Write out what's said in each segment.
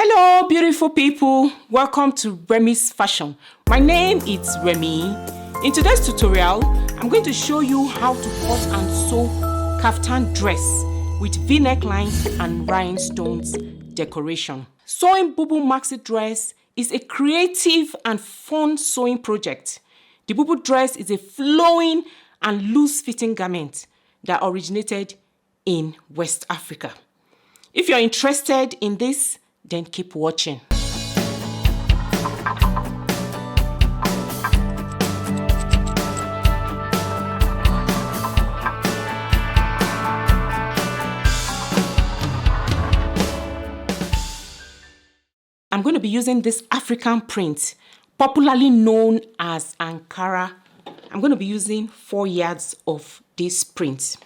Hello beautiful people, welcome to Remi's Fashion. My name is Remi. In today's tutorial, I'm going to show you how to cut and sew kaftan dress with V-neck lines and rhinestones decoration. Sewing Bubu maxi dress is a creative and fun sewing project. The Bubu dress is a flowing and loose-fitting garment that originated in West Africa. If you're interested in this, then keep watching. I'm going to be using this African print, popularly known as Ankara. I'm going to be using 4 yards of this print.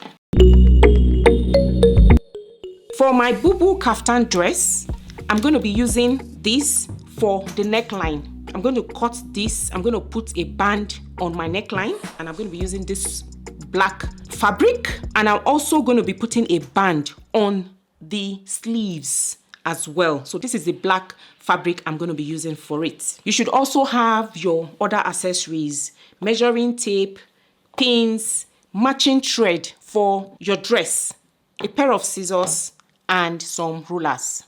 For my Bubu Kaftan dress, I'm going to be using this for the neckline. I'm going to cut this. I'm going to put a band on my neckline, and I'm going to be using this black fabric. And I'm also going to be putting a band on the sleeves as well. So this is the black fabric I'm going to be using for it. You should also have your other accessories, measuring tape, pins, matching thread for your dress, a pair of scissors, and some rulers.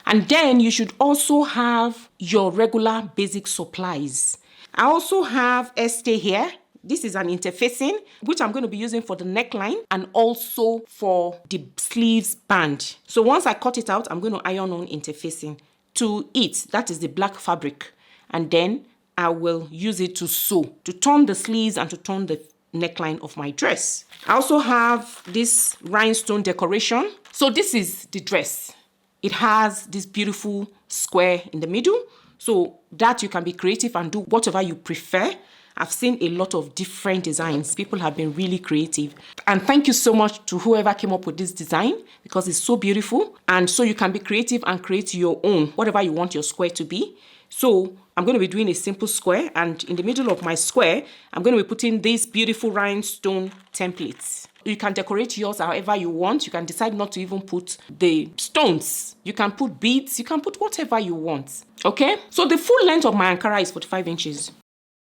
And then you should also have your regular basic supplies. I also have stay here. This is an interfacing, which I'm going to be using for the neckline and also for the sleeves band. So once I cut it out, I'm going to iron on interfacing to it. That is the black fabric. And then I will use it to sew, to turn the sleeves and to turn the neckline of my dress. I also have this rhinestone decoration. So this is the dress. It has this beautiful square in the middle, so that you can be creative and do whatever you prefer. I've seen a lot of different designs. People have been really creative. And thank you so much to whoever came up with this design, because it's so beautiful. And so you can be creative and create your own, whatever you want your square to be. So I'm going to be doing a simple square, and in the middle of my square, I'm going to be putting these beautiful rhinestone templates. You can decorate yours however you want. You can decide not to even put the stones. You can put beads. You can put whatever you want. Okay? So the full length of my Ankara is 45 inches.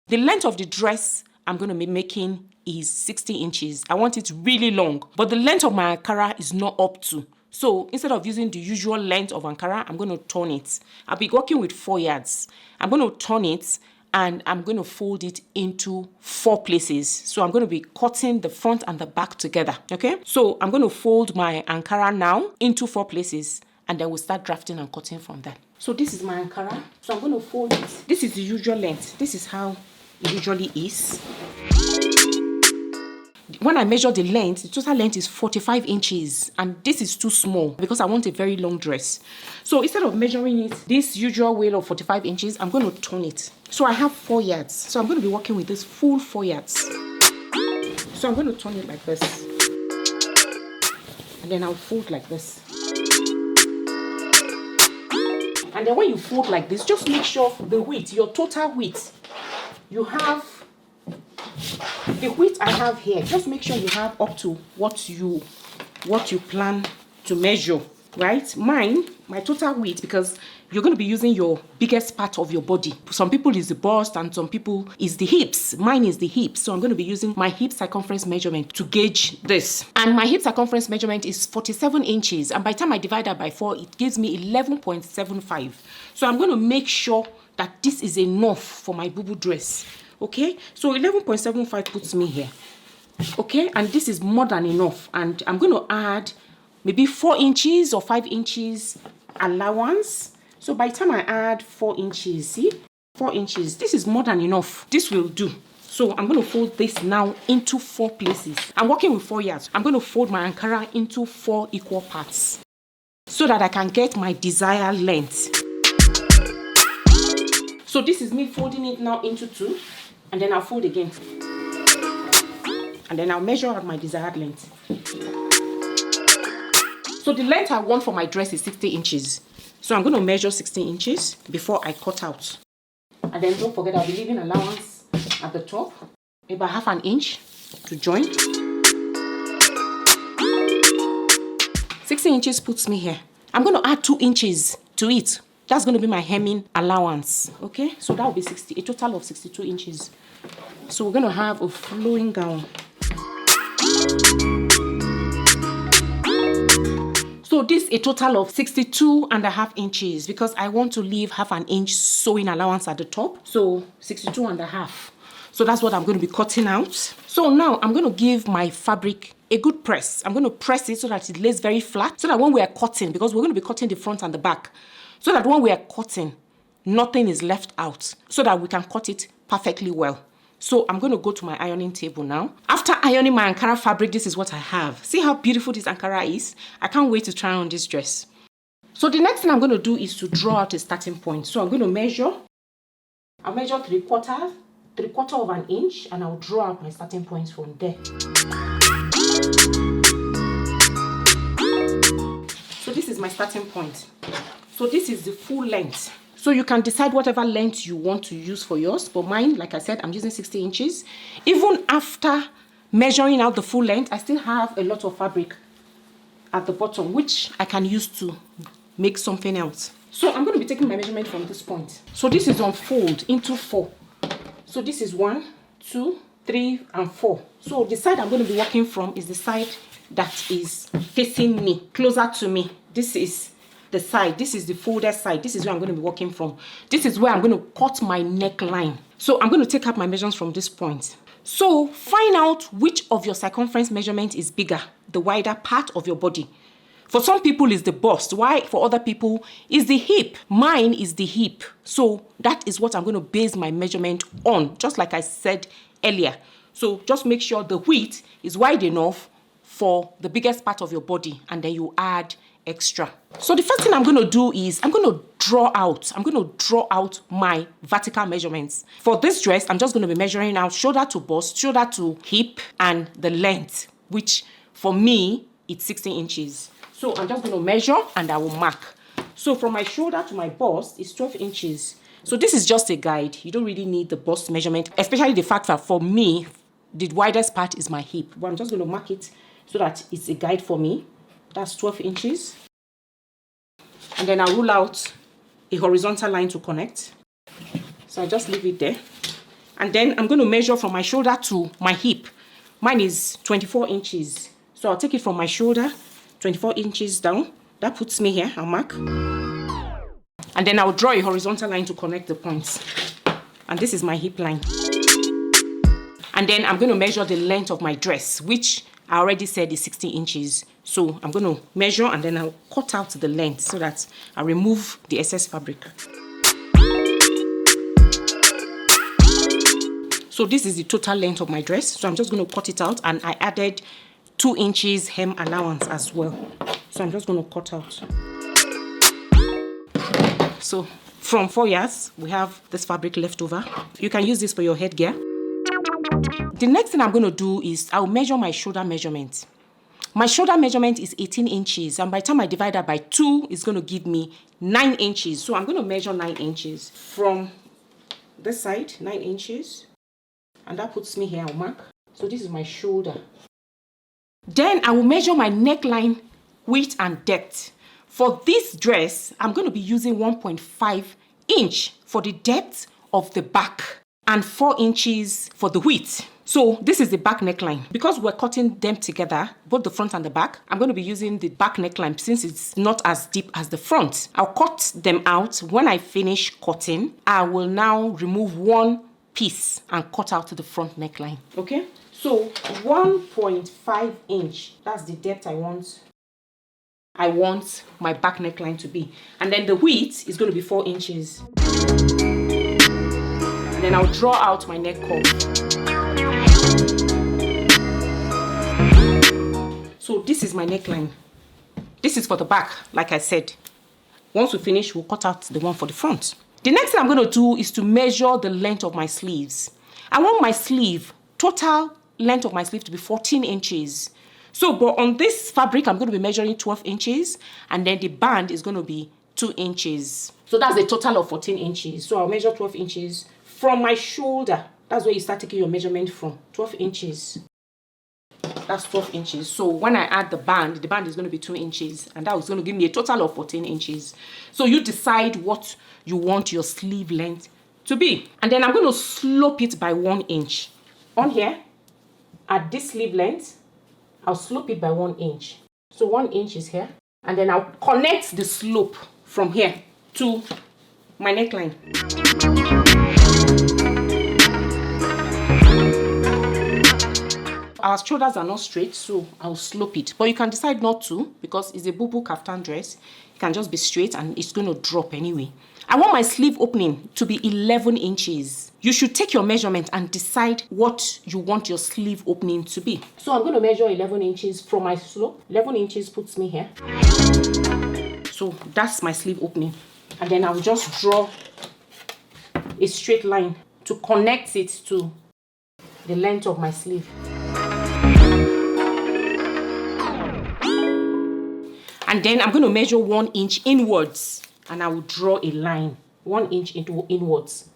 The length of the dress I'm going to be making is 60 inches. I want it really long, but the length of my Ankara is not up to. So instead of using the usual length of Ankara, I'm going to turn it. I'll be working with 4 yards. I'm going to turn it and I'm going to fold it into 4 places. So I'm going to be cutting the front and the back together. Okay? So I'm going to fold my Ankara now into 4 places, and then we'll start drafting and cutting from there. So this is my Ankara. So I'm going to fold it. This is the usual length. This is how it usually is. When I measure the length, the total length is 45 inches, and this is too small because I want a very long dress. So instead of measuring it this usual way of 45 inches, I'm going to turn it. So I have 4 yards. So I'm going to be working with this full 4 yards. So I'm going to turn it like this. And then I'll fold like this. And then when you fold like this, just make sure the width, your total width, you have the width I have here, just make sure you have up to what you plan to measure, right? My total width, because you're going to be using your biggest part of your body. Some people is the bust and some people is the hips. Mine is the hips. So I'm going to be using my hip circumference measurement to gauge this. And my hip circumference measurement is 47 inches. And by the time I divide that by 4, it gives me 11.75. So I'm going to make sure that this is enough for my Bubu dress. Okay, so 11.75 puts me here. Okay, and this is more than enough. And I'm going to add maybe 4 inches or 5 inches allowance. So by the time I add 4 inches, see, 4 inches, this is more than enough. This will do. So I'm going to fold this now into 4 places. I'm working with 4 yards. I'm going to fold my Ankara into 4 equal parts so that I can get my desired length. So this is me folding it now into 2. And then I'll fold again. And then I'll measure out my desired length. So the length I want for my dress is 60 inches. So I'm going to measure 16 inches before I cut out. And then don't forget, I'll be leaving allowance at the top, about half an inch to join. 16 inches puts me here. I'm going to add 2 inches to it That's going to be my hemming allowance. Okay, so that will be a total of 62 inches. So we're going to have a flowing gown. So this is a total of 62.5 inches because I want to leave half an inch sewing allowance at the top. So 62.5. So that's what I'm going to be cutting out. So now I'm going to give my fabric a good press. I'm going to press it so that it lays very flat, so that when we are cutting, because we're going to be cutting the front and the back, so that when we are cutting, nothing is left out, so that we can cut it perfectly well. So I'm going to go to my ironing table now. After ironing my Ankara fabric, this is what I have. See how beautiful this Ankara is? I can't wait to try on this dress. So the next thing I'm going to do is to draw out a starting point. So I'm going to measure. I'll measure 3/4 of an inch, and I'll draw out my starting point from there. So this is my starting point. So this is the full length. So you can decide whatever length you want to use for yours. For mine, like I said, I'm using 60 inches. Even after measuring out the full length, I still have a lot of fabric at the bottom, which I can use to make something else. So I'm going to be taking my measurement from this point. So this is unfold into 4. So this is 1, 2, 3, and 4. So the side I'm going to be working from is the side that is facing me, closer to me. This is the side. This is the folded side. This is where I'm going to be working from. This is where I'm going to cut my neckline. So I'm going to take out my measurements from this point. So find out which of your circumference measurement is bigger, the wider part of your body. For some people, it's the bust. Why? For other people, it's the hip. Mine is the hip. So that is what I'm going to base my measurement on, just like I said earlier. So just make sure the width is wide enough for the biggest part of your body, and then you add extra. So the first thing I'm going to do is I'm going to draw out my vertical measurements. For this dress, I'm just going to be measuring out shoulder to bust, shoulder to hip, and the length, which for me, it's 16 inches. So I'm just going to measure and I will mark. So from my shoulder to my bust is 12 inches. So this is just a guide. You don't really need the bust measurement, especially the fact that for me, the widest part is my hip. But I'm just going to mark it so that it's a guide for me. That's 12 inches. And then I'll rule out a horizontal line to connect. So I just leave it there. And then I'm going to measure from my shoulder to my hip. Mine is 24 inches. So I'll take it from my shoulder, 24 inches down. That puts me here. I'll mark. And then I'll draw a horizontal line to connect the points. And this is my hip line. And then I'm going to measure the length of my dress, which I already said is 60 inches. So I'm going to measure and then I'll cut out the length so that I remove the excess fabric. So this is the total length of my dress. So I'm just going to cut it out, and I added 2 inches hem allowance as well. So I'm just going to cut out. So from 4 yards, we have this fabric left over. You can use this for your headgear. The next thing I'm going to do is I'll measure my shoulder measurement. My shoulder measurement is 18 inches, and by the time I divide that by 2, it's going to give me 9 inches. So I'm going to measure 9 inches from this side, 9 inches, and that puts me here. I'll mark. So this is my shoulder. Then I will measure my neckline width and depth. For this dress, I'm going to be using 1.5 inch for the depth of the back and 4 inches for the width. So this is the back neckline. Because we're cutting them together, both the front and the back, I'm going to be using the back neckline since it's not as deep as the front. I'll cut them out. When I finish cutting, I will now remove one piece and cut out the front neckline. Okay? So 1.5 inch, that's the depth I want my back neckline to be. And then the width is going to be 4 inches. And then I'll draw out my neck curve. So this is my neckline. This is for the back, like I said. Once we finish, we'll cut out the one for the front. The next thing I'm going to do is to measure the length of my sleeves. I want my sleeve, total length of my sleeve, to be 14 inches. So, but on this fabric, I'm going to be measuring 12 inches, and then the band is going to be 2 inches. So that's a total of 14 inches. So I'll measure 12 inches from my shoulder. That's where you start taking your measurement from, 12 inches. That's 12 inches. So when I add the band is going to be 2 inches. And that is going to give me a total of 14 inches. So you decide what you want your sleeve length to be. And then I'm going to slope it by 1 inch. On here, at this sleeve length, I'll slope it by 1 inch. So 1 inch is here. And then I'll connect the slope from here to my neckline. Our shoulders are not straight, so I'll slope it. But you can decide not to, because it's a Bubu Kaftan dress. It can just be straight and it's going to drop anyway. I want my sleeve opening to be 11 inches. You should take your measurement and decide what you want your sleeve opening to be. So I'm going to measure 11 inches from my slope. 11 inches puts me here. So that's my sleeve opening. And then I'll just draw a straight line to connect it to the length of my sleeve. And then I'm going to measure 1 inch inwards. And I will draw a line 1 inch into inwards.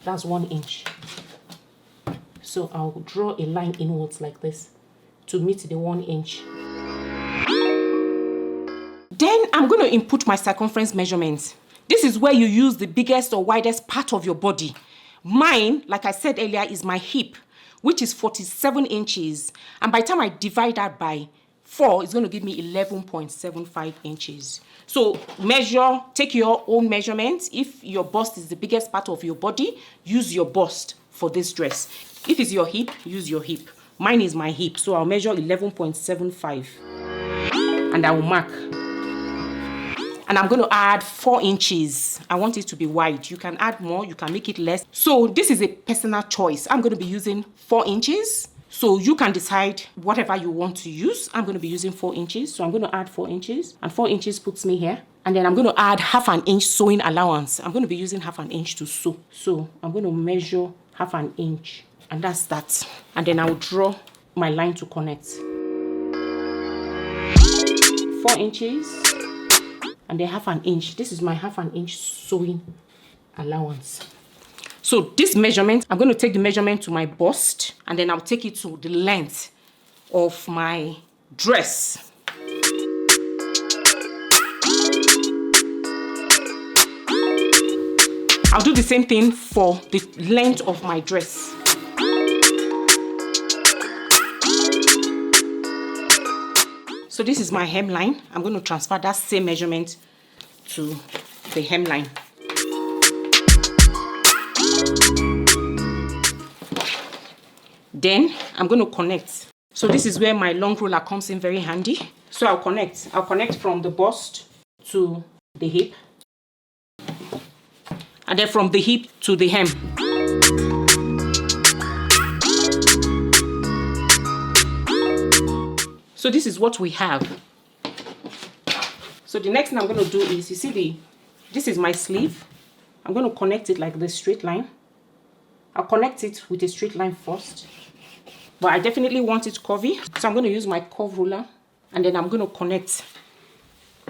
That's 1 inch. So I'll draw a line inwards like this to meet the 1 inch. Then I'm going to input my circumference measurements. This is where you use the biggest or widest part of your body. Mine, like I said earlier, is my hip, which is 47 inches. And by the time I divide that by 4, it's going to give me 11.75 inches. So measure, take your own measurements. If your bust is the biggest part of your body, use your bust for this dress. If it's your hip, use your hip. Mine is my hip, so I'll measure 11.75. And I will mark. And I'm going to add 4 inches. I want it to be wide. You can add more, you can make it less. So this is a personal choice. I'm going to be using 4 inches. So you can decide whatever you want to use. I'm going to be using 4 inches. So I'm going to add 4 inches. And 4 inches puts me here. And then I'm going to add half an inch sewing allowance. I'm going to be using half an inch to sew. So I'm going to measure half an inch. And that's that. And then I'll draw my line to connect. 4 inches. And then half an inch. This is my half an inch sewing allowance. So this measurement, I'm going to take the measurement to my bust, and then I'll take it to the length of my dress. I'll do the same thing for the length of my dress. So this is my hemline. I'm going to transfer that same measurement to the hemline. Then I'm going to connect. So this is where my long ruler comes in very handy. So I'll connect. I'll connect from the bust to the hip. And then from the hip to the hem. So this is what we have. So the next thing I'm going to do is, you see this is my sleeve. I'm going to connect it like this straight line. I'll connect it with a straight line first. But I definitely want it curvy. So I'm going to use my curve ruler. And then I'm going to connect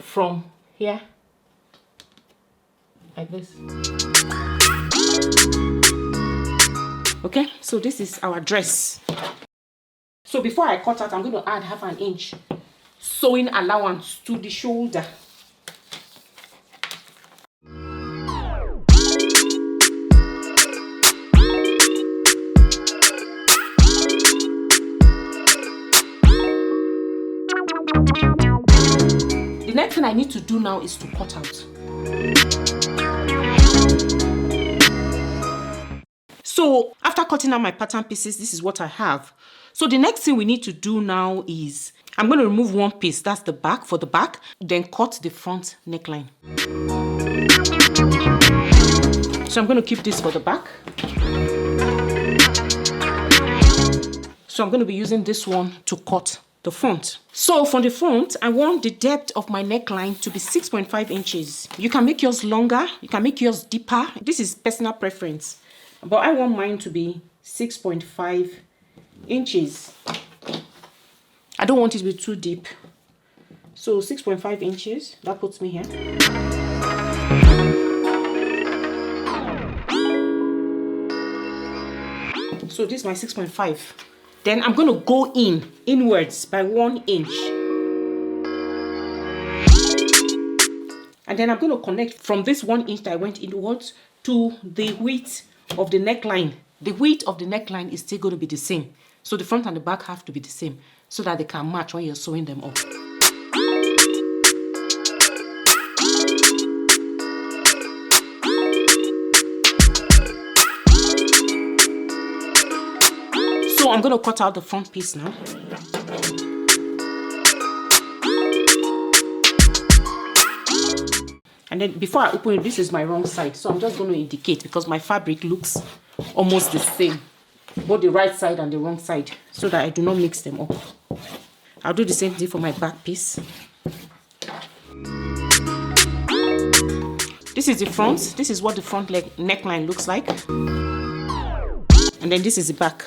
from here. Like this. Okay, so this is our dress. So before I cut out, I'm going to add half an inch sewing allowance to the shoulder. The next thing I need to do now is to cut out. So after cutting out my pattern pieces, this is what I have. So the next thing we need to do now is, I'm going to remove one piece, that's the back, for the back, then cut the front neckline. So I'm going to keep this for the back. So I'm going to be using this one to cut the front. So from the front, I want the depth of my neckline to be 6.5 inches. You can make yours longer, you can make yours deeper. This is personal preference. But I want mine to be 6.5 inches. I don't want it to be too deep. So 6.5 inches, that puts me here. So this is my 6.5. Then I'm going to go inwards by 1 inch. And then I'm going to connect from this 1 inch that I went inwards to the width of the neckline. The width of the neckline is still going to be the same. So the front and the back have to be the same so that they can match when you're sewing them up. So I'm going to cut out the front piece now. And then before I open it, this is my wrong side. So I'm just going to indicate because my fabric looks almost the same. Both the right side and the wrong side. So that I do not mix them up. I'll do the same thing for my back piece. This is the front. This is what the front leg neckline looks like. And then this is the back.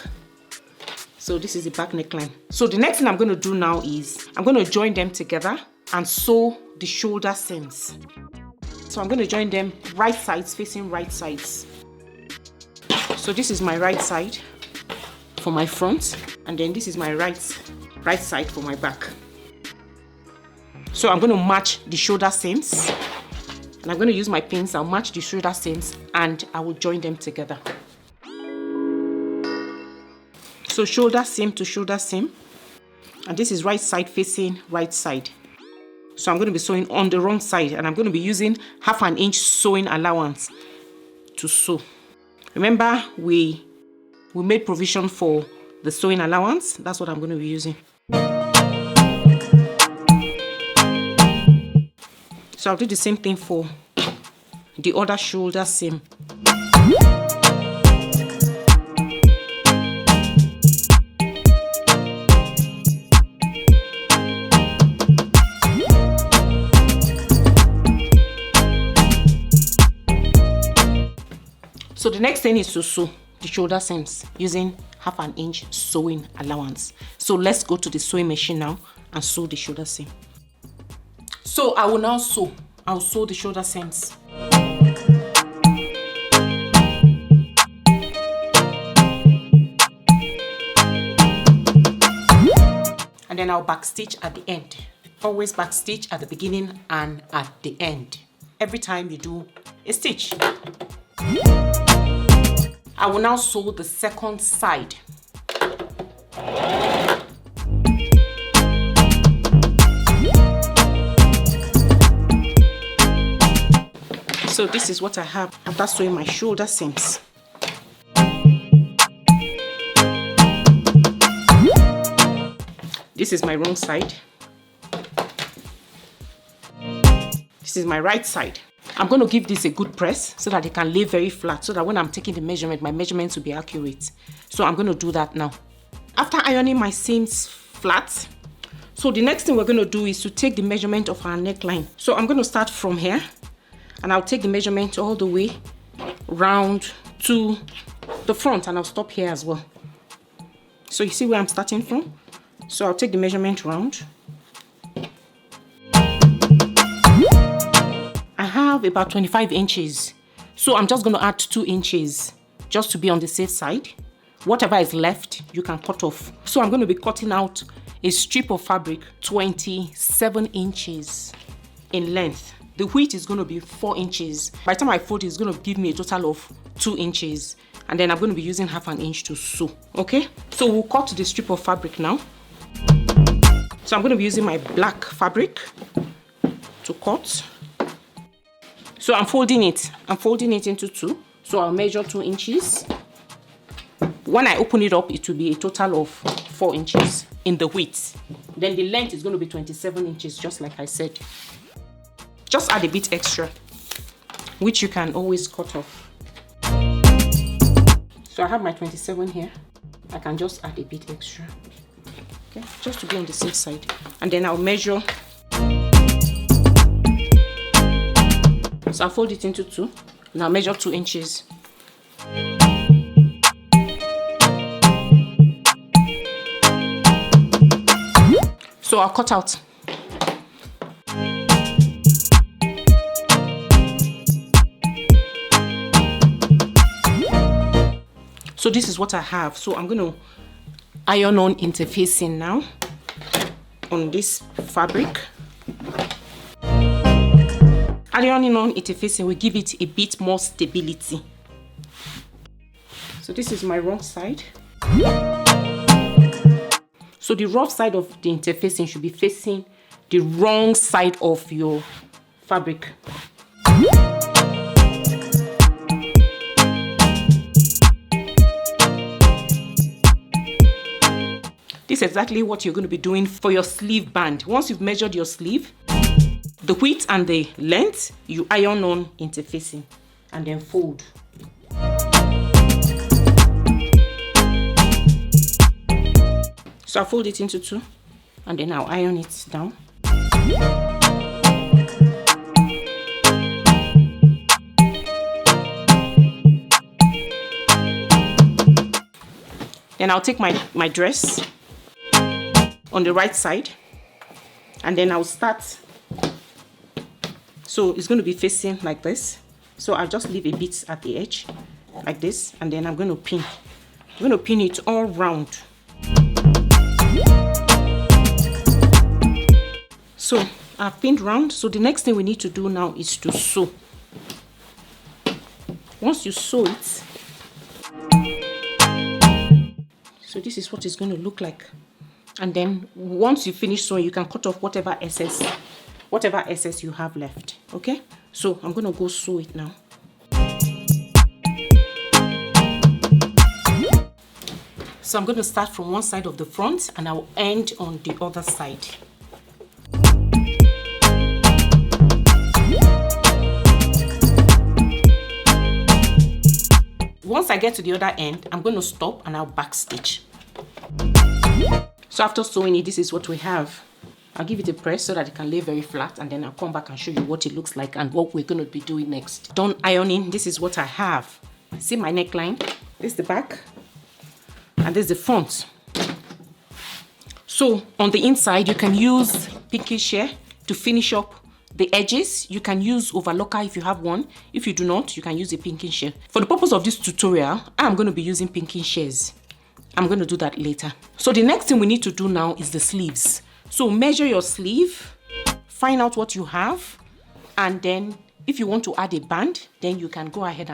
So this is the back neckline. So the next thing I'm going to do now is I'm going to join them together and sew the shoulder seams. So I'm going to join them right sides facing right sides. So this is my right side for my front, and then this is my right side for my back. So I'm going to match the shoulder seams, and I'm going to use my pins. I'll match the shoulder seams and I will join them together. So shoulder seam to shoulder seam, and this is right side facing right side. So I'm going to be sewing on the wrong side, and I'm going to be using 1/2 inch sewing allowance to sew. Remember, we made provision for the sewing allowance. That's what I'm going to be using. So I'll do the same thing for the other shoulder seam. So the next thing is to sew the shoulder seams using 1/2 inch sewing allowance. So let's go to the sewing machine now and sew the shoulder seam. So I will now sew. I'll sew the shoulder seams. And then I'll backstitch at the end. Always backstitch at the beginning and at the end. Every time you do a stitch. I will now sew the second side. So this is what I have after sewing my shoulder seams. This is my wrong side. This is my right side. I'm going to give this a good press so that it can lay very flat, so that when I'm taking the measurement, my measurements will be accurate. So I'm going to do that now. After ironing my seams flat, so the next thing we're going to do is to take the measurement of our neckline. So I'm going to start from here, and I'll take the measurement all the way round to the front, and I'll stop here as well. So you see where I'm starting from? So I'll take the measurement round. I have about 25 inches. So I'm just going to add 2 inches just to be on the safe side. Whatever is left, you can cut off. So I'm going to be cutting out a strip of fabric 27 inches in length. The width is going to be 4 inches. By the time I fold, it's going to give me a total of 2 inches. And then I'm going to be using 1/2 inch to sew. Okay? So we'll cut the strip of fabric now. So I'm going to be using my black fabric to cut. So I'm folding it. I'm folding it into 2. So I'll measure 2 inches. When I open it up, it will be a total of 4 inches in the width. Then the length is going to be 27 inches, just like I said. Just add a bit extra, which you can always cut off. So I have my 27 here. I can just add a bit extra. Okay, just to be on the safe side. And then I'll measure. So I'll fold it into 2. Now measure 2 inches. So I'll cut out. So this is what I have. So I'm going to iron on interfacing now on this fabric. Ironing on interfacing will give it a bit more stability. So this is my wrong side. So the rough side of the interfacing should be facing the wrong side of your fabric. This is exactly what you're going to be doing for your sleeve band. Once you've measured your sleeve, the width and the length, you iron on interfacing and then fold. So I'll fold it into two and then I'll iron it down. Then I'll take my dress on the right side and then I'll start. So it's going to be facing like this. So I'll just leave a bit at the edge like this and then I'm going to pin. I'm going to pin it all round. So I've pinned round. So the next thing we need to do now is to sew. Once you sew it, so this is what it's going to look like. And then once you finish sewing, you can cut off whatever excess you have left. Okay, so I'm going to go sew it now. So I'm going to start from one side of the front and I'll end on the other side. Once I get to the other end, I'm going to stop and I'll backstitch. So after sewing it, this is what we have. I'll give it a press so that it can lay very flat and then I'll come back and show you what it looks like and what we're going to be doing next. Done ironing, this is what I have. See my neckline? This is the back and this is the front. So on the inside, you can use pinkish hair to finish up the edges. You can use overlocker if you have one. If you do not, you can use a pinkish hair. For the purpose of this tutorial, I'm going to be using pinkish hairs. I'm going to do that later. So the next thing we need to do now is the sleeves. So measure your sleeve, find out what you have, and then if you want to add a band, then you can go ahead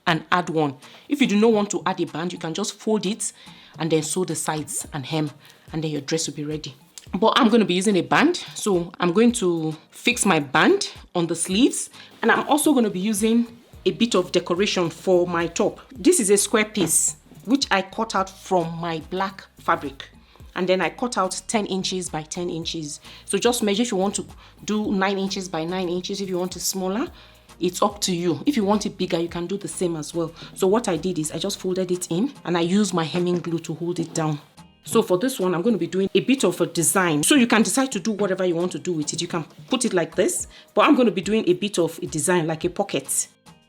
and add one. If you do not want to add a band, you can just fold it and then sew the sides and hem, and then your dress will be ready. But I'm going to be using a band, so I'm going to fix my band on the sleeves, and I'm also going to be using a bit of decoration for my top. This is a square piece which I cut out from my black fabric, and then I cut out 10 inches by 10 inches. So just measure if you want to do 9 inches by 9 inches. If you want it smaller, it's up to you. If you want it bigger, you can do the same as well. So what I did is I just folded it in and I used my hemming glue to hold it down. So for this one, I'm going to be doing a bit of a design. So you can decide to do whatever you want to do with it. You can put it like this, but I'm going to be doing a bit of a design, like a pocket.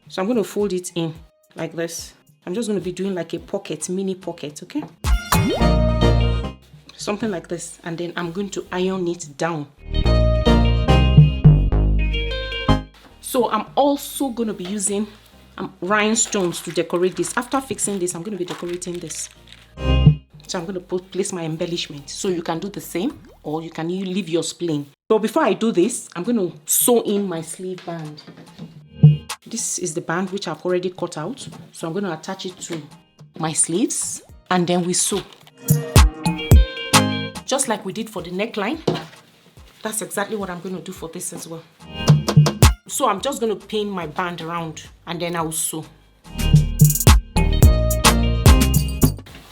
So I'm going to fold it in like this. I'm just going to be doing like a pocket, mini pocket, okay? Something like this. And then I'm going to iron it down. So I'm also going to be using rhinestones to decorate this. After fixing this, I'm going to be decorating this. So I'm going to place my embellishment. So you can do the same, or you can leave yours plain. So before I do this, I'm going to sew in my sleeve band. This is the band which I've already cut out. So I'm going to attach it to my sleeves and then we sew. Just like we did for the neckline, that's exactly what I'm going to do for this as well. So I'm just going to pin my band around and then I'll sew.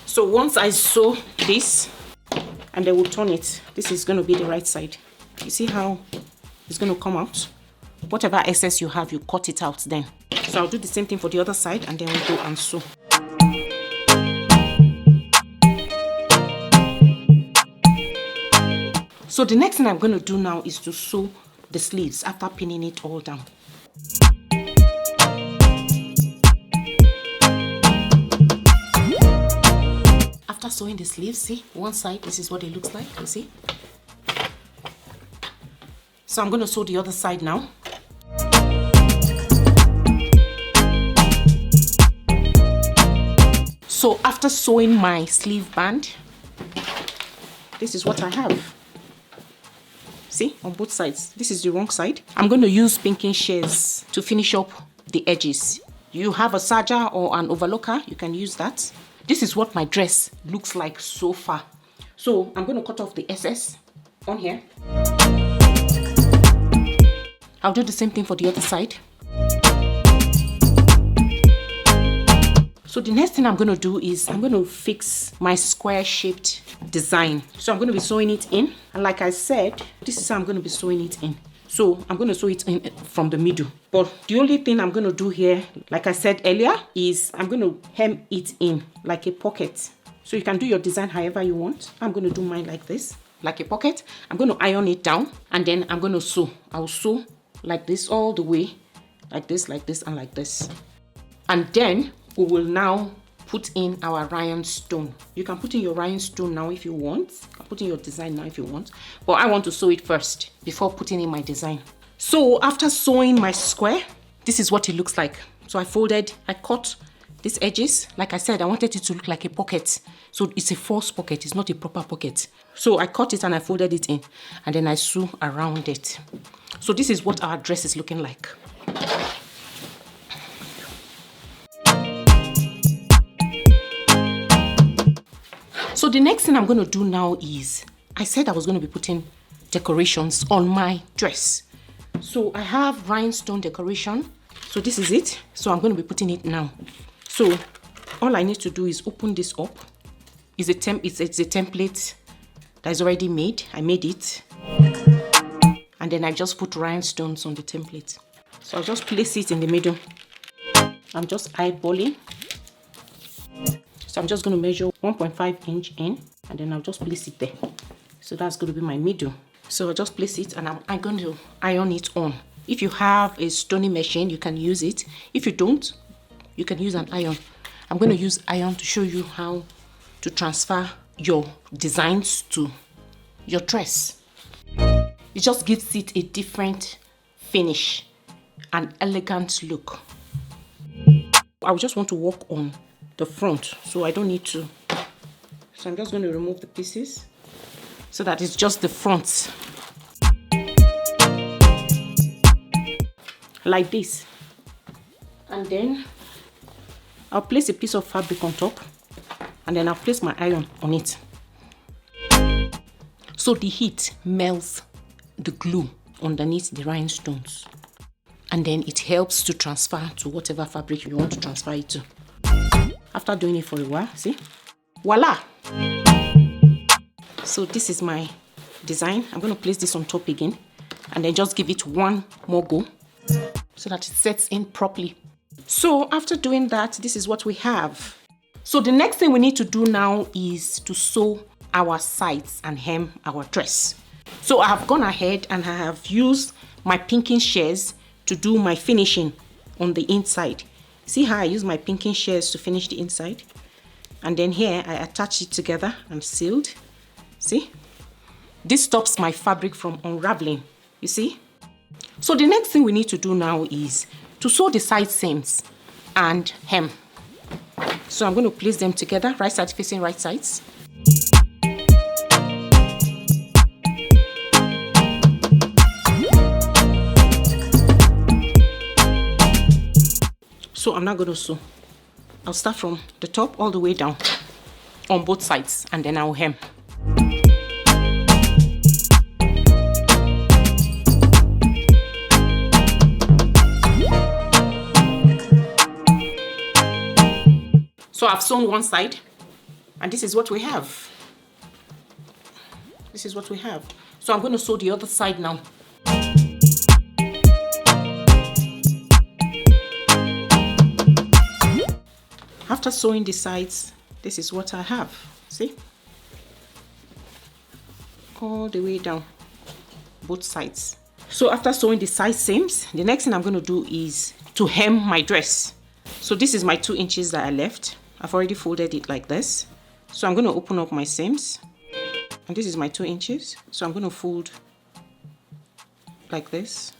So once I sew this and then we'll turn it, this is going to be the right side. You see how it's going to come out? Whatever excess you have, you cut it out then. So I'll do the same thing for the other side and then we'll go and sew. So the next thing I'm going to do now is to sew the sleeves after pinning it all down. After sewing the sleeves, see, one side, this is what it looks like, you see. So I'm going to sew the other side now. So after sewing my sleeve band, this is what I have. See, on both sides. This is the wrong side. I'm going to use pinking shears to finish up the edges. You have a serger or an overlocker, you can use that. This is what my dress looks like so far. So I'm going to cut off the excess on here. I'll do the same thing for the other side. So the next thing I'm going to do is I'm going to fix my square shaped design. So I'm going to be sewing it in. And like I said, this is how I'm going to be sewing it in. So I'm going to sew it in from the middle. But the only thing I'm going to do here, like I said earlier, is I'm going to hem it in like a pocket. So you can do your design however you want. I'm going to do mine like this, like a pocket. I'm going to iron it down and then I'm going to sew. I'll sew like this all the way, like this, and like this. And then we will now put in our rhinestone. You can put in your rhinestone now if you want. You can put in your design now if you want. But I want to sew it first before putting in my design. So after sewing my square, this is what it looks like. So I cut these edges. Like I said, I wanted it to look like a pocket. So it's a false pocket, it's not a proper pocket. So I cut it and I folded it in. And then I sew around it. So this is what our dress is looking like. So the next thing I'm going to do now is, I said I was going to be putting decorations on my dress. So I have rhinestone decoration. So this is it. So I'm going to be putting it now. So all I need to do is open this up. It's a template that is already made. I made it. And then I just put rhinestones on the template. So I'll just place it in the middle. I'm just eyeballing. So I'm just going to measure 1.5 inch in and then I'll just place it there. So that's going to be my middle. So I'll just place it and I'm going to iron it on. If you have a stoning machine, you can use it. If you don't, you can use an iron. I'm going to use iron to show you how to transfer your designs to your dress. It just gives it a different finish, an elegant look. I just want to work on the front, so I don't need to. So I'm just going to remove the pieces so that it's just the front. Like this. And then I'll place a piece of fabric on top and then I'll place my iron on it. So the heat melts the glue underneath the rhinestones. And then it helps to transfer to whatever fabric you want to transfer it to. After doing it for a while, see? Voila! So this is my design. I'm going to place this on top again and then just give it one more go so that it sets in properly. So after doing that, this is what we have. So the next thing we need to do now is to sew our sides and hem our dress. So I have gone ahead and I have used my pinking shears to do my finishing on the inside. See how I use my pinking shears to finish the inside? And then here I attach it together and sealed. See? This stops my fabric from unraveling. You see? So the next thing we need to do now is to sew the side seams and hem. So I'm going to place them together, right side facing right sides. So I'm not going to sew. I'll start from the top all the way down on both sides and then I'll hem. So I've sewn one side and this is what we have. This is what we have. So I'm going to sew the other side now. After sewing the sides, this is what I have. See? All the way down, both sides. So after sewing the side seams, the next thing I'm going to do is to hem my dress. So this is my 2 inches that I left. I've already folded it like this. So I'm going to open up my seams. And this is my 2 inches. So I'm going to fold like this.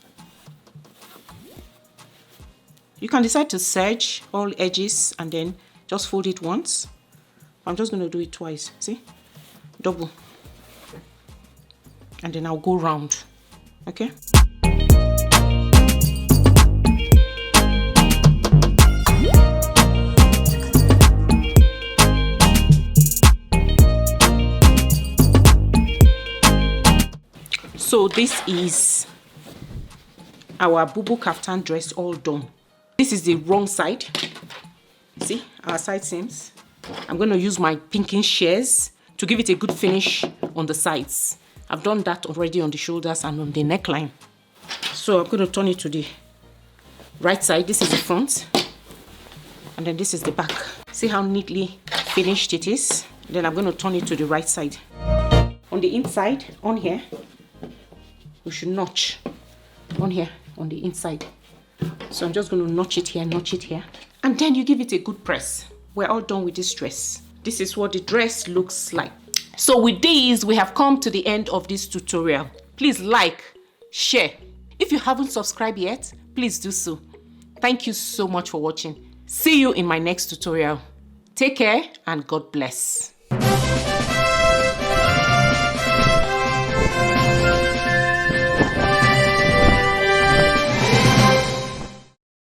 You can decide to serge all edges and then just fold it once. I'm just going to do it twice. See? Double. and then I'll go round. Okay. So this is our Bubu Kaftan dress all done. This is the wrong side. See our side seams. I'm going to use my pinking shears to give it a good finish on the sides. I've done that already on the shoulders and on the neckline. So I'm going to turn it to the right side. This is the front, and then this is the back. See how neatly finished it is? Then I'm going to turn it to the right side. On the inside, on here, we should notch on here on the inside. So I'm just going to notch it here, and then you give it a good press. We're all done with this dress. This is what the dress looks like. So with these, we have come to the end of this tutorial. Please like, share. If you haven't subscribed yet, please do so. Thank you so much for watching. See you in my next tutorial. Take care and God bless.